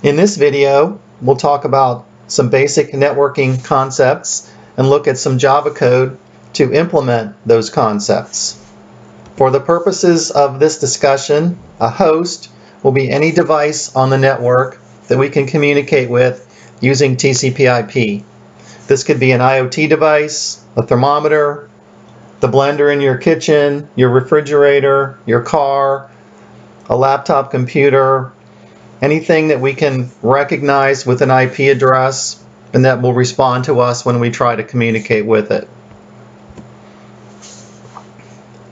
In this video, we'll talk about some basic networking concepts and look at some Java code to implement those concepts. For the purposes of this discussion, a host will be any device on the network that we can communicate with using TCPIP. This could be an IoT device, a thermometer, the blender in your kitchen, your refrigerator, your car, a laptop computer, anything that we can recognize with an IP address and that will respond to us when we try to communicate with it.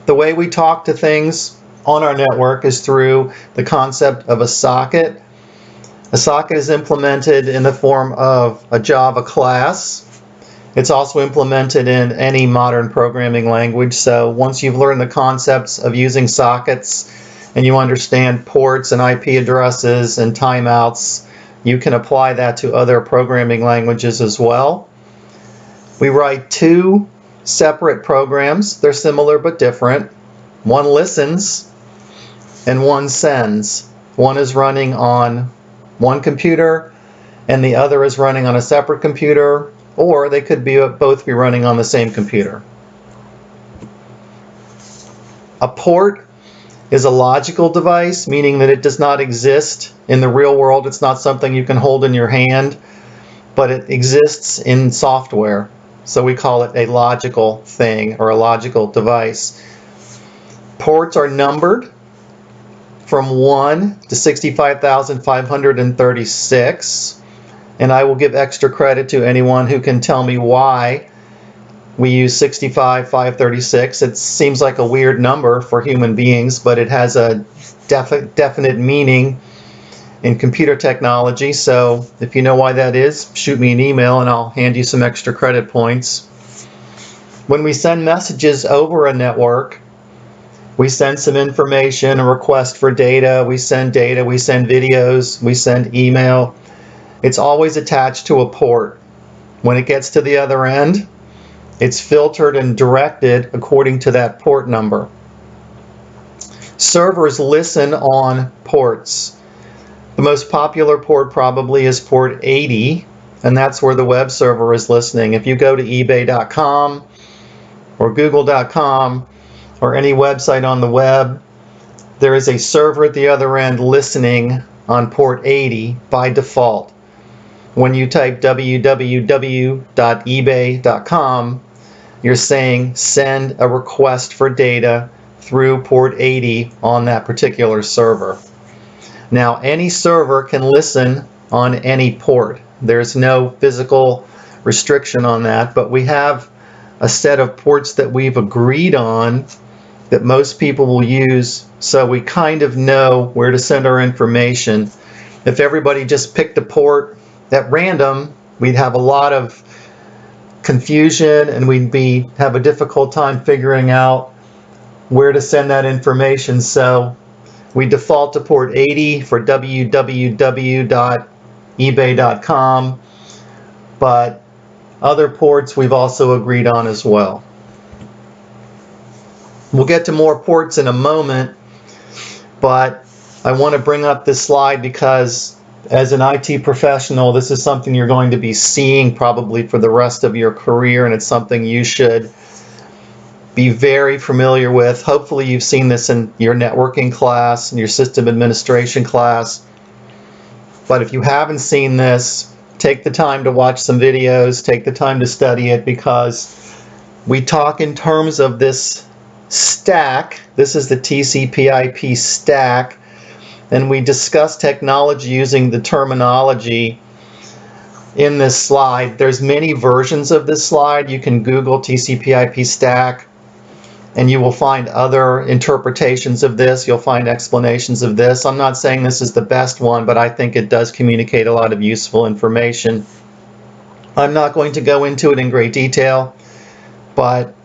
The way we talk to things on our network is through the concept of a socket. A socket is implemented in the form of a Java class. It's also implemented in any modern programming language. So once you've learned the concepts of using sockets and you understand ports and IP addresses and timeouts, you can apply that to other programming languages as well. We write two separate programs. They're similar but different. One listens and one sends. One is running on one computer and the other is running on a separate computer, or they could both be running on the same computer. A port is a logical device, meaning that it does not exist in the real world. It's not something you can hold in your hand, but it exists in software. So we call it a logical thing or a logical device. Ports are numbered from 1 to 65,536, and I will give extra credit to anyone who can tell me why we use 65,536. It seems like a weird number for human beings, but it has a definite meaning in computer technology. So if you know why that is, shoot me an email and I'll hand you some extra credit points. When we send messages over a network, we send some information, a request for data, we send videos, we send email. It's always attached to a port. When it gets to the other end, it's filtered and directed according to that port number. Servers listen on ports. The most popular port probably is port 80, and that's where the web server is listening. If you go to ebay.com or google.com or any website on the web, there is a server at the other end listening on port 80 by default. When you type www.ebay.com, you're saying send a request for data through port 80 on that particular server. Now, any server can listen on any port. There's no physical restriction on that, but we have a set of ports that we've agreed on that most people will use, so we kind of know where to send our information. If everybody just picked a port at random, we'd have a lot of confusion and we'd have a difficult time figuring out where to send that information. So we default to port 80 for www.ebay.com, but other ports we've also agreed on as well. We'll get to more ports in a moment, but I want to bring up this slide because as an IT professional, this is something you're going to be seeing probably for the rest of your career, and it's something you should be very familiar with. Hopefully you've seen this in your networking class and your system administration class. But if you haven't seen this, take the time to watch some videos, take the time to study it, because we talk in terms of this stack. This is the TCPIP stack, and we discuss technology using the terminology in this slide. There's many versions of this slide. You can Google TCPIP stack and you will find other interpretations of this. You'll find explanations of this. I'm not saying this is the best one, but I think it does communicate a lot of useful information. I'm not going to go into it in great detail, but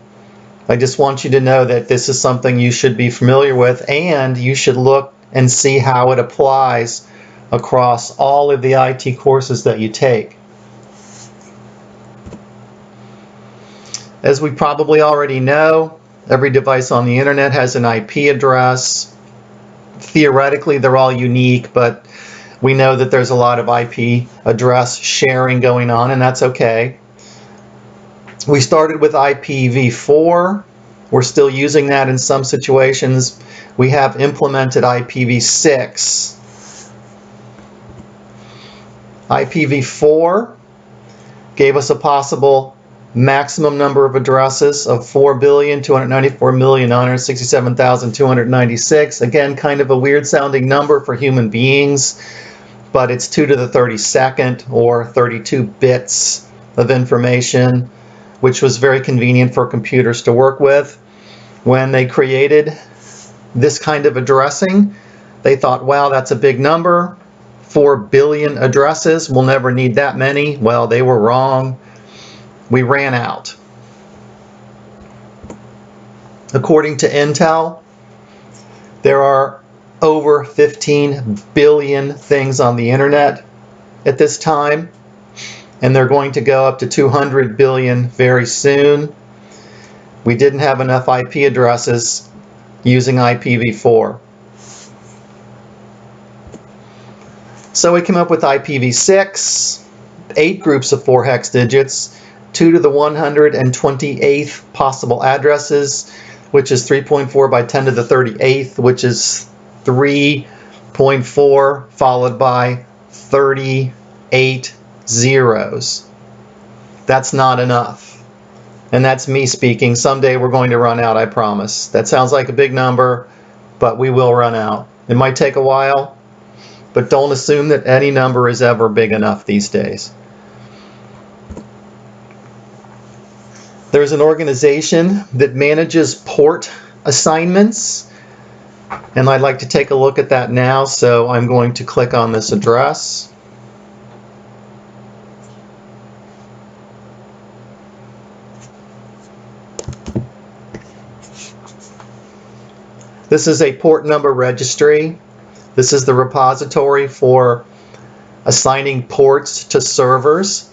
I just want you to know that this is something you should be familiar with, and you should look and see how it applies across all of the IT courses that you take. As we probably already know, every device on the internet has an IP address. Theoretically, they're all unique, but We know that there's a lot of IP address sharing going on, and that's okay. We started with IPv4. We're still using that in some situations. We have implemented IPv6. IPv4 gave us a possible maximum number of addresses of 4,294,967,296. Again, kind of a weird sounding number for human beings, but it's 2 to the 32nd or 32 bits of information, which was very convenient for computers to work with. When they created this kind of addressing, they thought, wow, that's a big number. 4 billion addresses, we'll never need that many. Well, they were wrong. We ran out. According to Intel, there are over 15 billion things on the internet at this time, and they're going to go up to 200 billion very soon. We didn't have enough IP addresses using IPv4. So we came up with IPv6, 8 groups of 4 hex digits, 2 to the 128th possible addresses, which is 3.4 by 10 to the 38th, which is 3.4 followed by 38 zeros. That's not enough. And that's me speaking. Someday we're going to run out, I promise. That sounds like a big number, but we will run out. It might take a while, but don't assume that any number is ever big enough these days. There's an organization that manages port assignments, and I'd like to take a look at that now, so I'm going to click on this address. This is a port number registry. This is the repository for assigning ports to servers.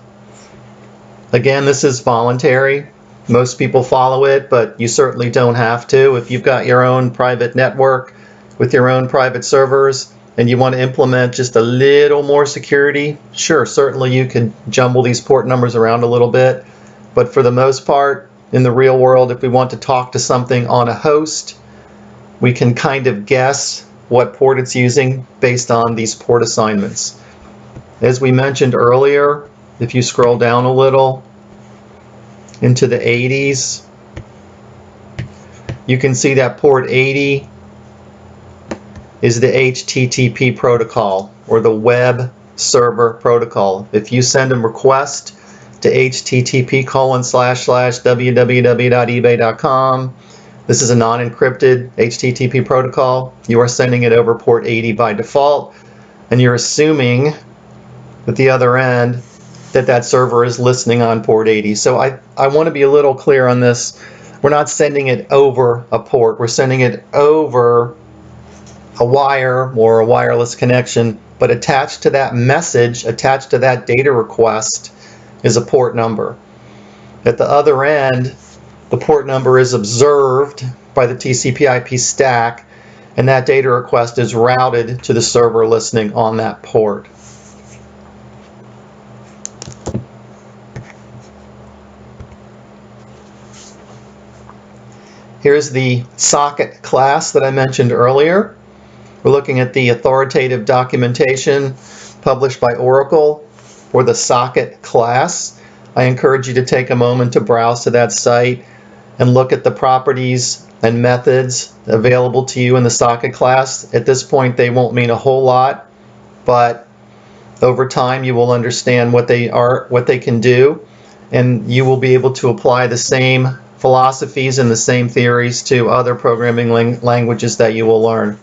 Again, this is voluntary. Most people follow it, but you certainly don't have to. If you've got your own private network with your own private servers and you want to implement just a little more security, sure, certainly you can jumble these port numbers around a little bit. But for the most part, in the real world, if we want to talk to something on a host, we can kind of guess what port it's using based on these port assignments. As we mentioned earlier, if you scroll down a little into the 80s, you can see that port 80 is the HTTP protocol, or the web server protocol. If you send a request to http://www.ebay.com, this is a non-encrypted HTTP protocol. You are sending it over port 80 by default, and you're assuming at the other end that server is listening on port 80. So I want to be a little clear on this. We're not sending it over a port. We're sending it over a wire or a wireless connection, but attached to that message, attached to that data request, is a port number. At the other end, the port number is observed by the TCPIP stack, and that data request is routed to the server listening on that port. Here's the socket class that I mentioned earlier. We're looking at the authoritative documentation published by Oracle for the socket class. I encourage you to take a moment to browse to that site and look at the properties and methods available to you in the socket class. At this point, they won't mean a whole lot, but over time you will understand what they are, what they can do, and you will be able to apply the same philosophies and the same theories to other programming languages that you will learn.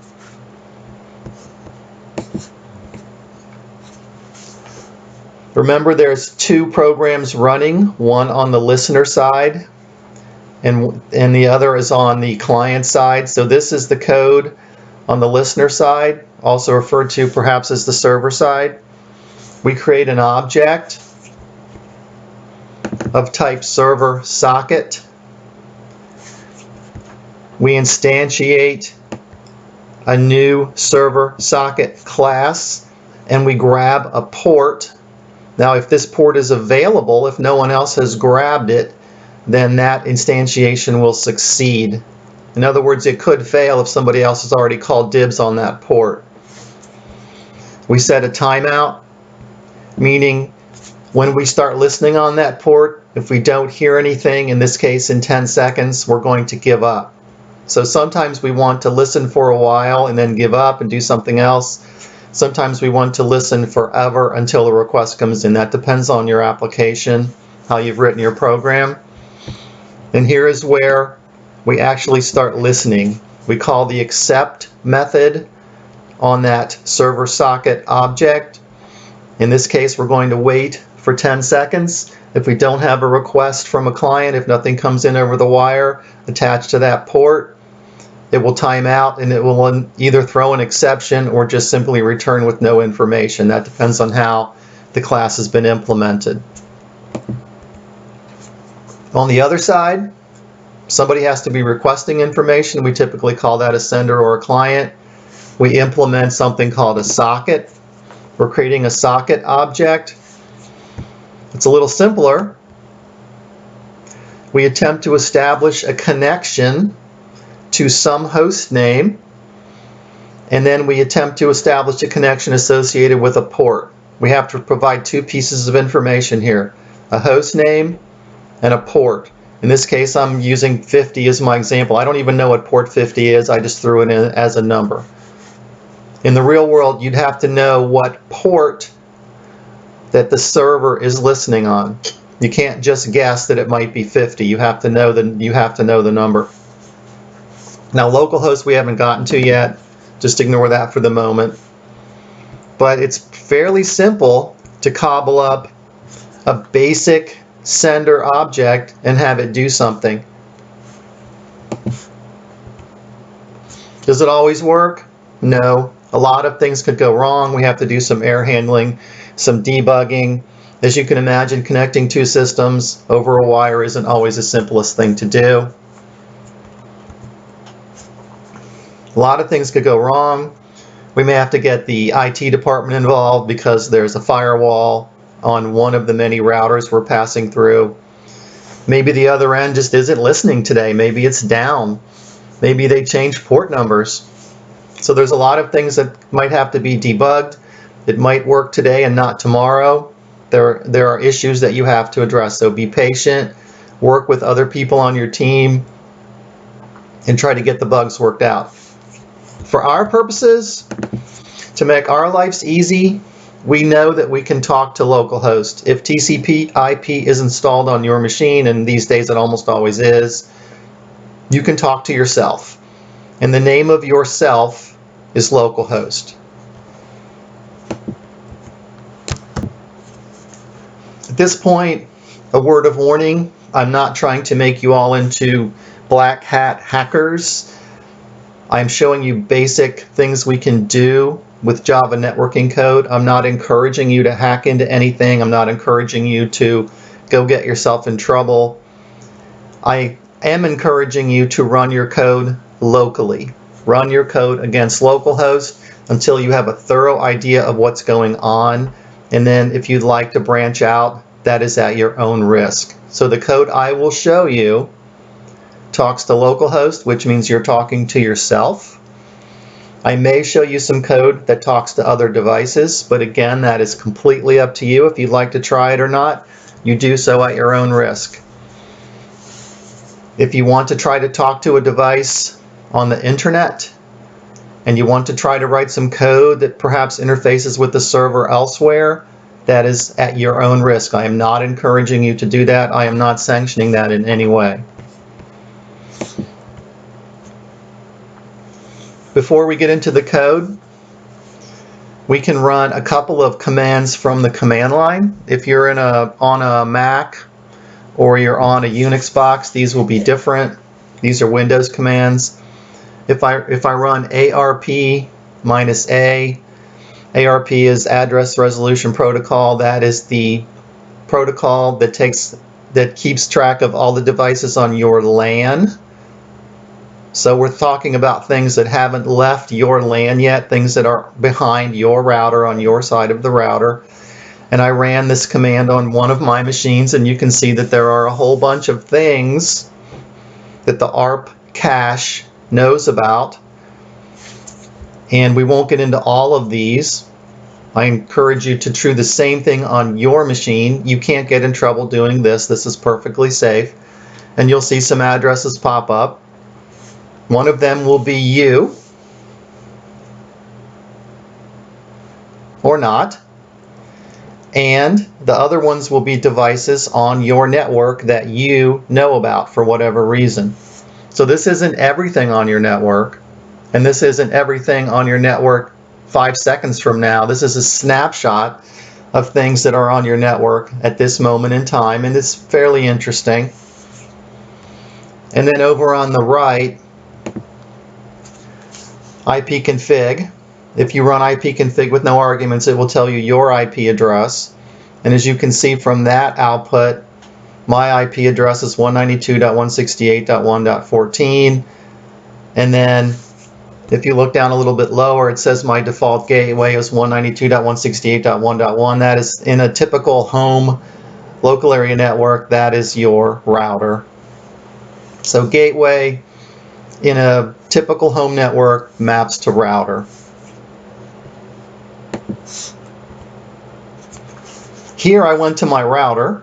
Remember, there's 2 programs running, one on the listener side and the other is on the client side. So this is the code on the listener side, also referred to perhaps as the server side. We create an object of type server socket. We instantiate a new server socket class, and we grab a port. Now, if this port is available, if no one else has grabbed it, then that instantiation will succeed. In other words, it could fail if somebody else has already called dibs on that port. We set a timeout, meaning when we start listening on that port, if we don't hear anything, in this case in 10 seconds, we're going to give up. So sometimes we want to listen for a while and then give up and do something else. Sometimes we want to listen forever until a request comes in. That depends on your application, how you've written your program. And here is where we actually start listening. We call the accept method on that server socket object. In this case, we're going to wait for 10 seconds. If we don't have a request from a client, if nothing comes in over the wire attached to that port, it will time out and it will either throw an exception or just simply return with no information. That depends on how the class has been implemented. On the other side, somebody has to be requesting information. We typically call that a sender or a client. We implement something called a socket. We're creating a socket object. It's a little simpler. We attempt to establish a connection to some host name, and then we attempt to establish a connection associated with a port. We have to provide two pieces of information here, a host name and a port. In this case, I'm using 50 as my example. I don't even know what port 50 is. I just threw it in as a number. In the real world, you'd have to know what port that the server is listening on. You can't just guess that it might be 50. You have to know the number. Now, localhost we haven't gotten to yet. Just ignore that for the moment. But it's fairly simple to cobble up a basic sender object and have it do something. Does it always work? No. A lot of things could go wrong. We have to do some error handling, some debugging. As you can imagine, connecting two systems over a wire isn't always the simplest thing to do. A lot of things could go wrong. We may have to get the IT department involved because there's a firewall on one of the many routers we're passing through. Maybe the other end just isn't listening today. Maybe it's down. Maybe they changed port numbers. So there's a lot of things that might have to be debugged. It might work today and not tomorrow. There are issues that you have to address. So be patient, work with other people on your team, and try to get the bugs worked out. For our purposes, to make our lives easy, we know that we can talk to localhost. If TCPIP is installed on your machine, and these days it almost always is, you can talk to yourself. And the name of yourself is localhost. At this point, a word of warning. I'm not trying to make you all into black hat hackers. I'm showing you basic things we can do with Java networking code. I'm not encouraging you to hack into anything. I'm not encouraging you to go get yourself in trouble. I am encouraging you to run your code locally. Run your code against localhost until you have a thorough idea of what's going on. And then if you'd like to branch out, that is at your own risk. So the code I will show you talks to localhost, which means you're talking to yourself. I may show you some code that talks to other devices, but again, that is completely up to you. If you'd like to try it or not, you do so at your own risk. If you want to try to talk to a device on the internet and you want to try to write some code that perhaps interfaces with the server elsewhere, that is at your own risk. I am not encouraging you to do that. I am not sanctioning that in any way. Before we get into the code, we can run a couple of commands from the command line. If you're on a Mac or you're on a Unix box, these will be different. These are Windows commands. If I run ARP-A, ARP is Address Resolution Protocol. That is the protocol that keeps track of all the devices on your LAN. So we're talking about things that haven't left your LAN yet, things that are behind your router on your side of the router. And I ran this command on one of my machines, and you can see that there are a whole bunch of things that the ARP cache knows about. And we won't get into all of these. I encourage you to do the same thing on your machine. You can't get in trouble doing this. This is perfectly safe. And you'll see some addresses pop up. One of them will be you, or not. And the other ones will be devices on your network that you know about for whatever reason. So this isn't everything on your network, and this isn't everything on your network 5 seconds from now. This is a snapshot of things that are on your network at this moment in time, and it's fairly interesting. And then over on the right, ipconfig. If you run ipconfig with no arguments, it will tell you your IP address. And as you can see from that output, my IP address is 192.168.1.14. And then if you look down a little bit lower, it says my default gateway is 192.168.1.1. That is in a typical home local area network. That is your router. So gateway in a typical home network maps to router. Here I went to my router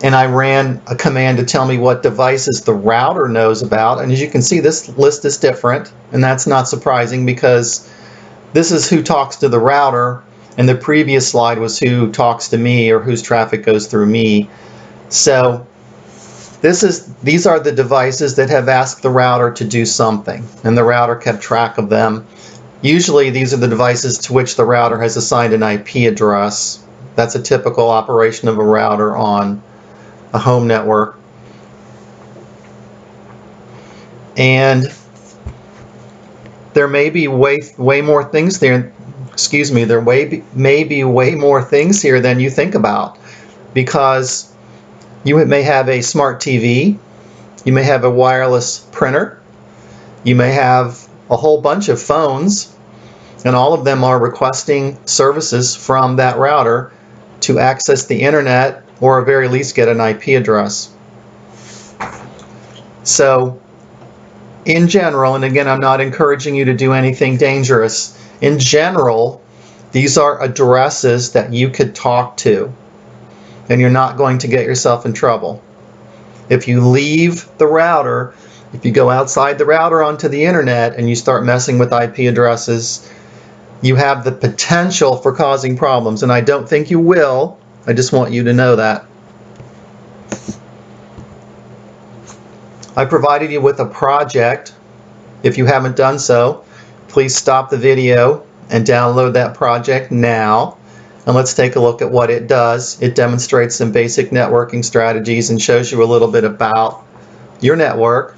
and I ran a command to tell me what devices the router knows about. And as you can see, this list is different, and that's not surprising because this is who talks to the router, and the previous slide was who talks to me or whose traffic goes through me. So these are the devices that have asked the router to do something, and the router kept track of them. Usually these are the devices to which the router has assigned an IP address. That's a typical operation of a router on a home network. And there may be way more things there. Excuse me, there may be way more things here than you think about, because you may have a smart TV, you may have a wireless printer, you may have a whole bunch of phones, and all of them are requesting services from that router to access the internet, or at very least get an IP address. So in general, and again, I'm not encouraging you to do anything dangerous, in general, these are addresses that you could talk to, and you're not going to get yourself in trouble. If you leave the router, if you go outside the router onto the internet and you start messing with IP addresses, you have the potential for causing problems, and I don't think you will. I just want you to know that. I provided you with a project. If you haven't done so, please stop the video and download that project now. And let's take a look at what it does. It demonstrates some basic networking strategies and shows you a little bit about your network.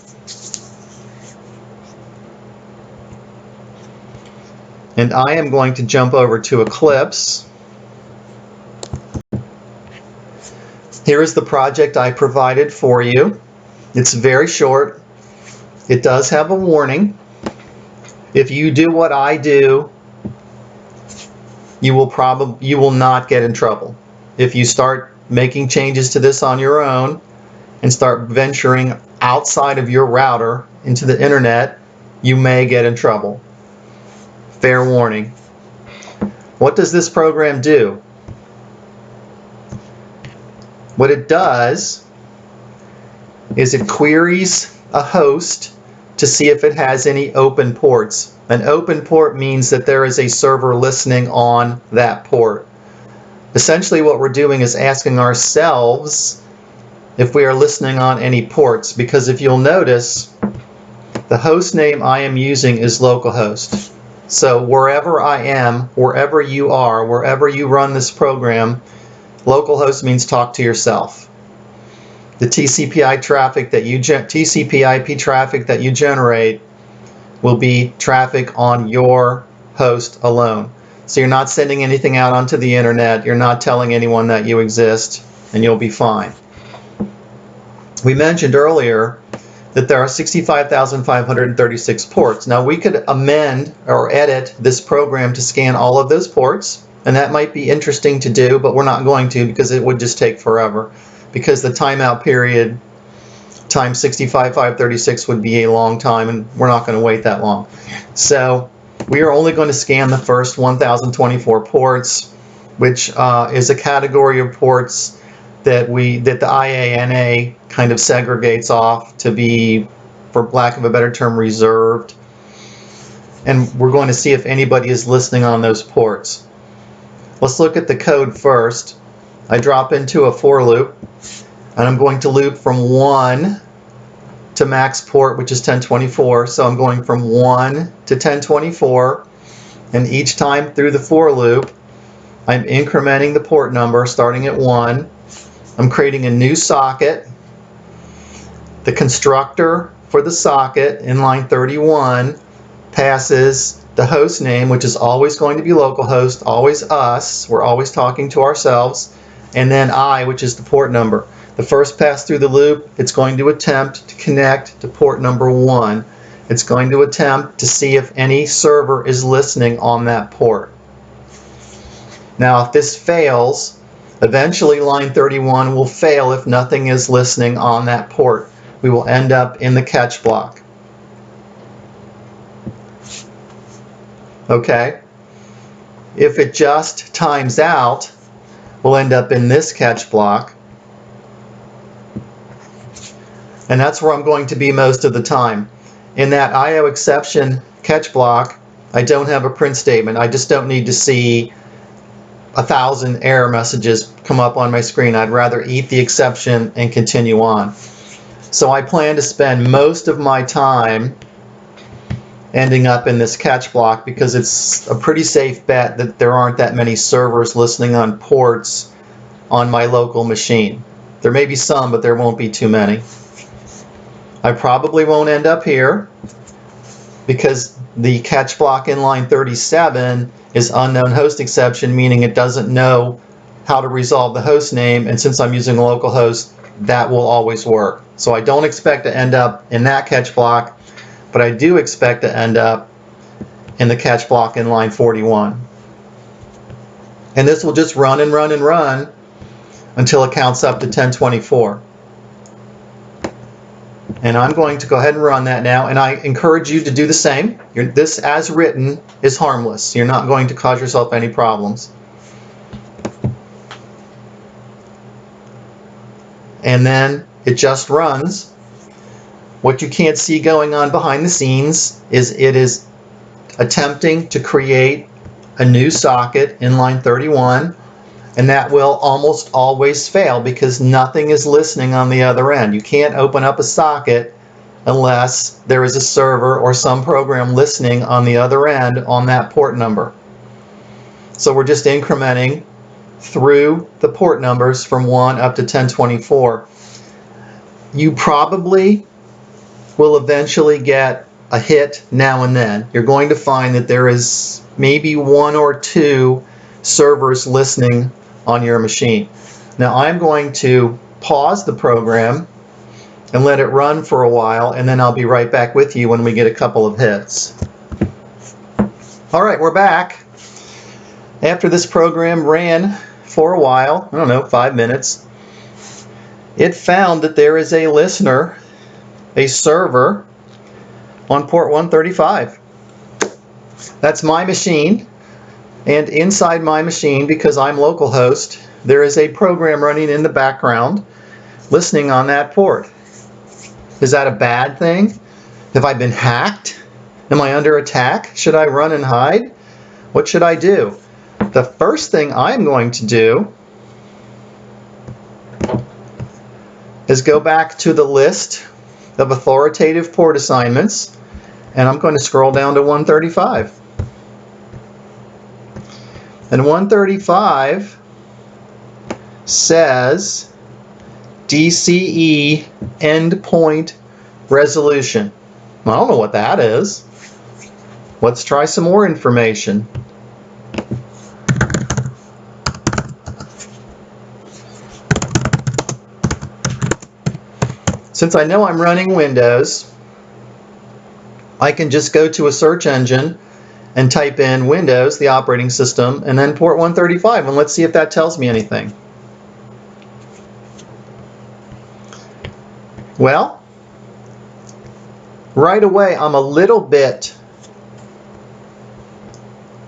And I am going to jump over to Eclipse. Here is the project I provided for you. It's very short. It does have a warning. If you do what I do, you will not get in trouble. If you start making changes to this on your own and start venturing outside of your router into the internet, you may get in trouble. Fair warning. What does this program do? What it does is it queries a host to see if it has any open ports. An open port means that there is a server listening on that port. Essentially what we're doing is asking ourselves if we are listening on any ports, because if you'll notice, the host name I am using is localhost. So wherever I am, wherever you are, wherever you run this program, localhost means talk to yourself. The TCPIP traffic that you generate will be traffic on your host alone. So you're not sending anything out onto the internet, you're not telling anyone that you exist, and you'll be fine. We mentioned earlier that there are 65,536 ports. Now we could amend or edit this program to scan all of those ports, and that might be interesting to do, but we're not going to because it would just take forever, because the timeout period times 65,536 would be a long time, and we're not going to wait that long. So we are only going to scan the first 1,024 ports, which is a category of ports that the IANA kind of segregates off to be, for lack of a better term, reserved. And we're going to see if anybody is listening on those ports. Let's look at the code first. I drop into a for loop, and I'm going to loop from 1 to max port, which is 1024. So I'm going from 1 to 1024, and each time through the for loop, I'm incrementing the port number starting at 1. I'm creating a new socket. The constructor for the socket in line 31 passes the host name, which is always going to be localhost, always us. We're always talking to ourselves. And then I, which is the port number. The first pass through the loop, it's going to attempt to connect to port number 1. It's going to attempt to see if any server is listening on that port. Now, if this fails, eventually line 31 will fail if nothing is listening on that port. We will end up in the catch block. Okay? If it just times out, we'll end up in this catch block. And that's where I'm going to be most of the time. In that IO exception catch block, I don't have a print statement. I just don't need to see 1,000 error messages come up on my screen. I'd rather eat the exception and continue on. So I plan to spend most of my time ending up in this catch block because it's a pretty safe bet that there aren't that many servers listening on ports on my local machine. There may be some, but there won't be too many. I probably won't end up here because the catch block in line 37 is unknown host exception, meaning it doesn't know how to resolve the host name, and since I'm using localhost, that will always work. So I don't expect to end up in that catch block, but I do expect to end up in the catch block in line 41. And this will just run and run and run until it counts up to 1024. And I'm going to go ahead and run that now, and I encourage you to do the same. This as written is harmless. You're not going to cause yourself any problems. And then it just runs. What you can't see going on behind the scenes is it is attempting to create a new socket in line 31, and that will almost always fail because nothing is listening on the other end. You can't open up a socket unless there is a server or some program listening on the other end on that port number. So we're just incrementing through the port numbers from 1 up to 1024. You probably will eventually get a hit now and then. You're going to find that there is maybe 1 or 2 servers listening on your machine. Now I'm going to pause the program and let it run for a while, and then I'll be right back with you when we get a couple of hits. All right, we're back. After this program ran for a while, I don't know, 5 minutes, it found that there is a listener, a server, on port 135. That's my machine. And inside my machine, because I'm localhost, there is a program running in the background listening on that port. Is that a bad thing? Have I been hacked? Am I under attack? Should I run and hide? What should I do? The first thing I'm going to do is go back to the list of authoritative port assignments, and I'm going to scroll down to 135. And 135 says DCE endpoint resolution. I don't know what that is. Let's try some more information. Since I know I'm running Windows, I can just go to a search engine and type in Windows, the operating system, and then port 135, and let's see if that tells me anything. Well, right away I'm a little bit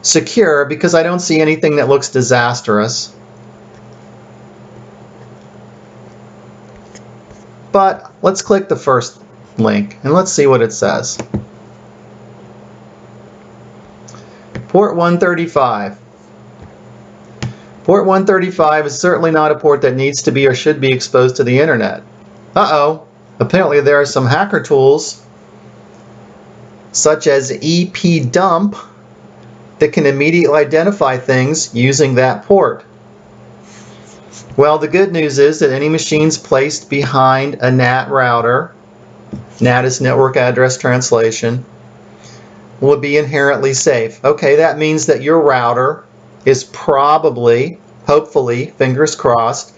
secure because I don't see anything that looks disastrous. But let's click the first link and let's see what it says. Port 135. Port 135 is certainly not a port that needs to be or should be exposed to the internet. Uh-oh. Apparently there are some hacker tools such as epdump that can immediately identify things using that port. Well, the good news is that any machines placed behind a NAT router, NAT is network address translation, will be inherently safe. Okay, that means that your router is probably, hopefully, fingers crossed,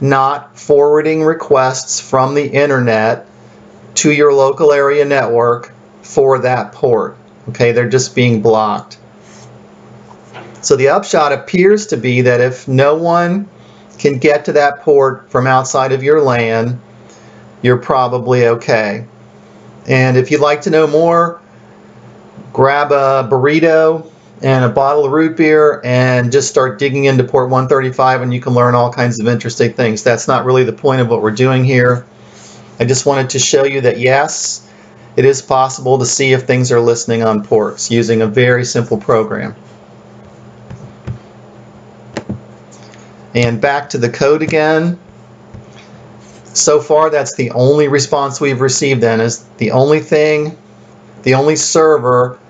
not forwarding requests from the internet to your local area network for that port. Okay, they're just being blocked. So the upshot appears to be that if no one can get to that port from outside of your LAN, you're probably okay. And if you'd like to know more, grab a burrito and a bottle of root beer and just start digging into port 135 and you can learn all kinds of interesting things. That's not really the point of what we're doing here. I just wanted to show you that yes, it is possible to see if things are listening on ports using a very simple program. And back to the code again. So far, that's the only response we've received then, is the only server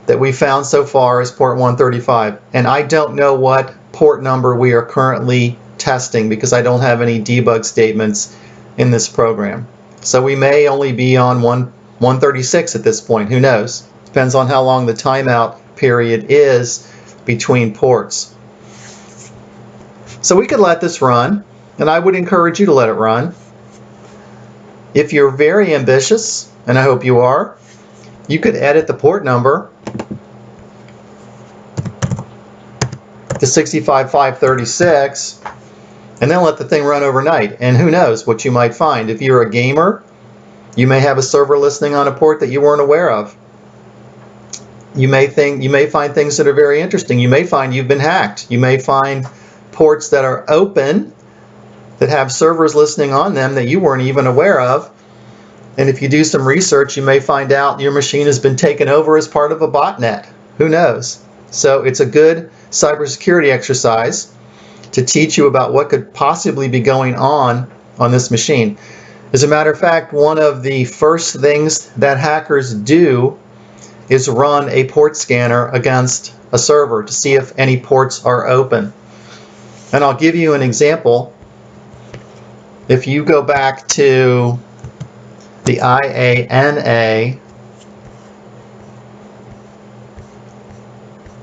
that we found so far is port 135. And I don't know what port number we are currently testing because I don't have any debug statements in this program. So we may only be on 136 at this point, who knows? Depends on how long the timeout period is between ports. So we could let this run, and I would encourage you to let it run. If you're very ambitious, and I hope you are, you could edit the port number to 65536 and then let the thing run overnight. And who knows what you might find. If you're a gamer, you may have a server listening on a port that you weren't aware of. You may find things that are very interesting. You may find you've been hacked. You may find ports that are open that have servers listening on them that you weren't even aware of. And if you do some research, you may find out your machine has been taken over as part of a botnet. Who knows? So it's a good cybersecurity exercise to teach you about what could possibly be going on this machine. As a matter of fact, one of the first things that hackers do is run a port scanner against a server to see if any ports are open. And I'll give you an example. If you go back to the IANA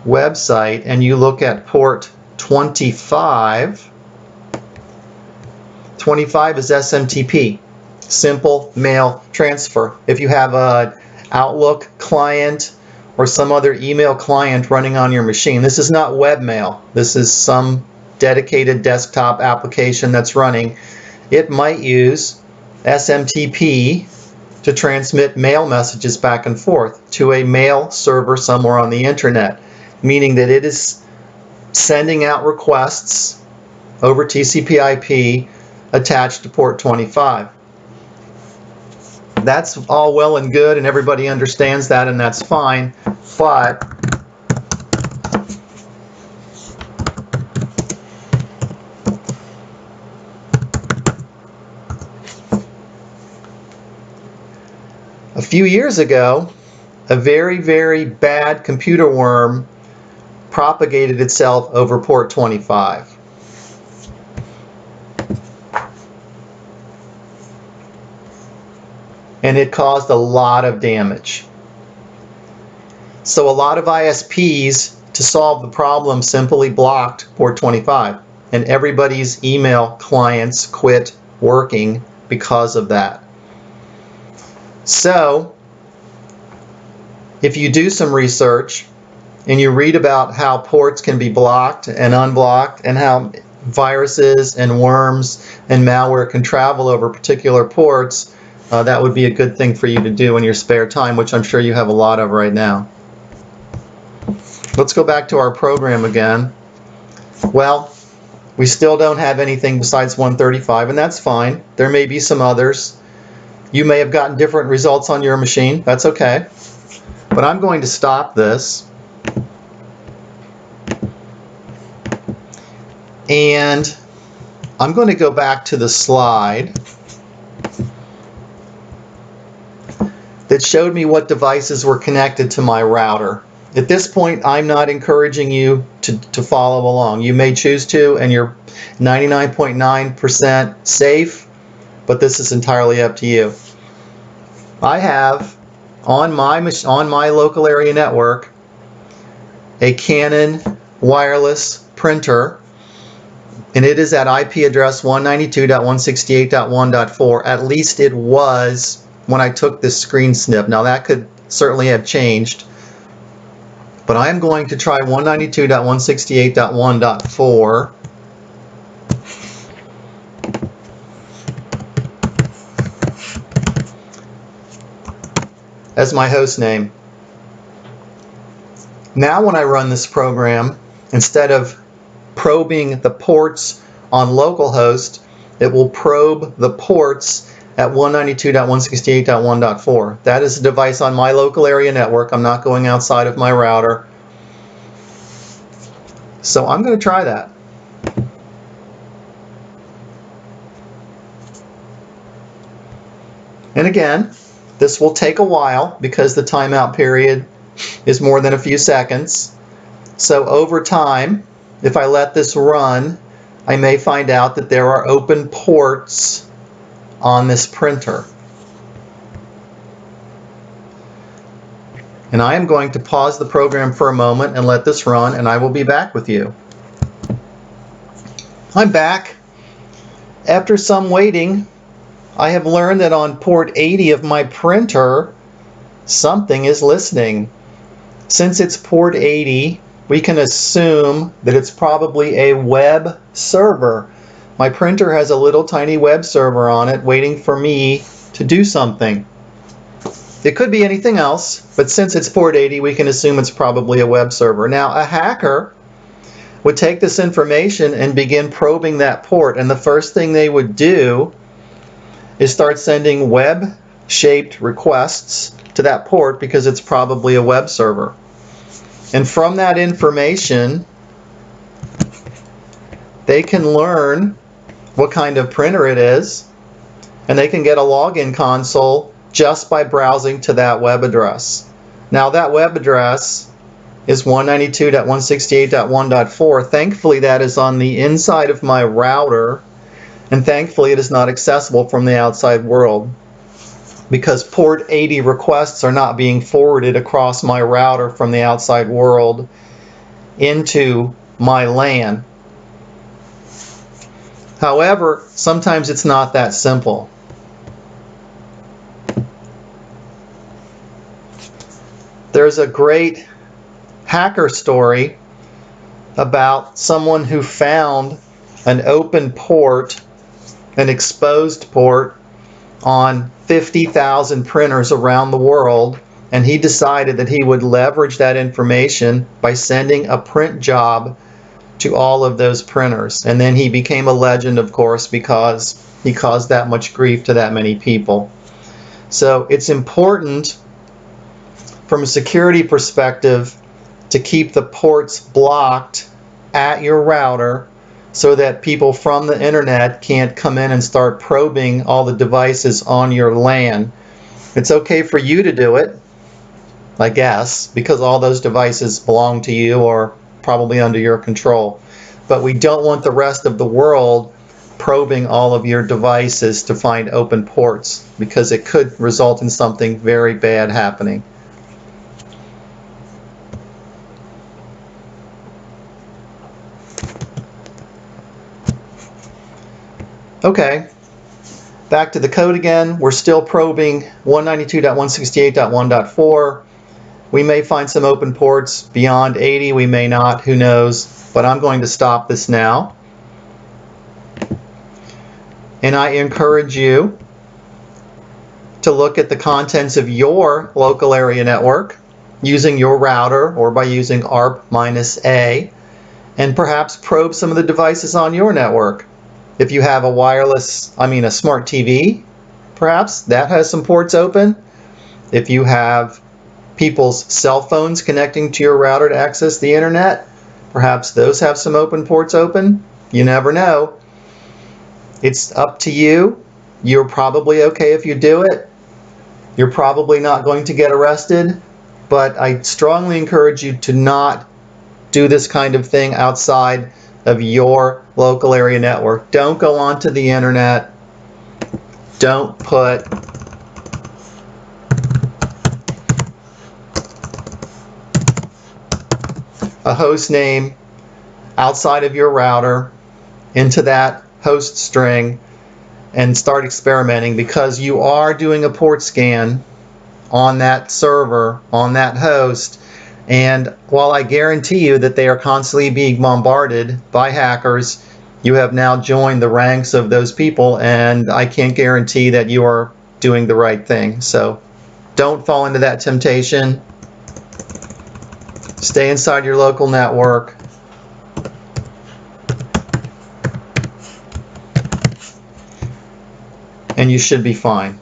website and you look at port 25, 25 is SMTP, simple mail transfer. If you have an Outlook client or some other email client running on your machine, this is not webmail. This is some dedicated desktop application that's running. It might use SMTP to transmit mail messages back and forth to a mail server somewhere on the internet, meaning that it is sending out requests over TCPIP attached to port 25. That's all well and good, and everybody understands that, and that's fine, but a few years ago, a very, very bad computer worm propagated itself over port 25. And it caused a lot of damage. So a lot of ISPs, to solve the problem, simply blocked port 25. And everybody's email clients quit working because of that. So if you do some research and you read about how ports can be blocked and unblocked and how viruses and worms and malware can travel over particular ports, that would be a good thing for you to do in your spare time, which I'm sure you have a lot of right now. Let's go back to our program again. Well, we still don't have anything besides 135, and that's fine. There may be some others. You may have gotten different results on your machine. That's okay. But I'm going to stop this. And I'm going to go back to the slide that showed me what devices were connected to my router. At this point, I'm not encouraging you to follow along. You may choose to, and you're 99.9% safe, but this is entirely up to you. I have on my local area network a Canon wireless printer, and it is at IP address 192.168.1.4. At least it was when I took this screen snip. Now that could certainly have changed, but I'm going to try 192.168.1.4. as my host name. Now when I run this program, instead of probing the ports on localhost, it will probe the ports at 192.168.1.4. That is a device on my local area network. I'm not going outside of my router. So I'm going to try that. And again, this will take a while because the timeout period is more than a few seconds. So over time, if I let this run, I may find out that there are open ports on this printer. And I am going to pause the program for a moment and let this run, and I will be back with you. I'm back. After some waiting, I have learned that on port 80 of my printer, something is listening. Since it's port 80, we can assume that it's probably a web server. My printer has a little tiny web server on it waiting for me to do something. It could be anything else, but since it's port 80, we can assume it's probably a web server. Now, a hacker would take this information and begin probing that port, and the first thing they would do is start sending web-shaped requests to that port because it's probably a web server. And from that information, they can learn what kind of printer it is, and they can get a login console just by browsing to that web address. Now that web address is 192.168.1.4. Thankfully that is on the inside of my router, and thankfully it is not accessible from the outside world, because port 80 requests are not being forwarded across my router from the outside world into my LAN. However, sometimes it's not that simple. There's a great hacker story about someone who found an open port, an exposed port on 50,000 printers around the world, and he decided that he would leverage that information by sending a print job to all of those printers. And then he became a legend, of course, because he caused that much grief to that many people. So it's important from a security perspective to keep the ports blocked at your router so that people from the internet can't come in and start probing all the devices on your LAN. It's okay for you to do it, I guess, because all those devices belong to you or probably under your control. But we don't want the rest of the world probing all of your devices to find open ports, because it could result in something very bad happening. Okay, Back to the code again. We're still probing 192.168.1.4. We may find some open ports beyond 80. We may not. Who knows? But I'm going to stop this now. And I encourage you to look at the contents of your local area network using your router or by using ARP-A, and perhaps probe some of the devices on your network. If you have a smart TV, perhaps that has some ports open. If you have people's cell phones connecting to your router to access the internet, perhaps those have some open ports open. You never know. It's up to you. You're probably okay if you do it. You're probably not going to get arrested, but I strongly encourage you to not do this kind of thing outside of your local area network. Don't go onto the internet. Don't put a host name outside of your router into that host string and start experimenting, because you are doing a port scan on that server, on that host, and while I guarantee you that they are constantly being bombarded by hackers, you have now joined the ranks of those people, and I can't guarantee that you are doing the right thing. So don't fall into that temptation. Stay inside your local network. And you should be fine.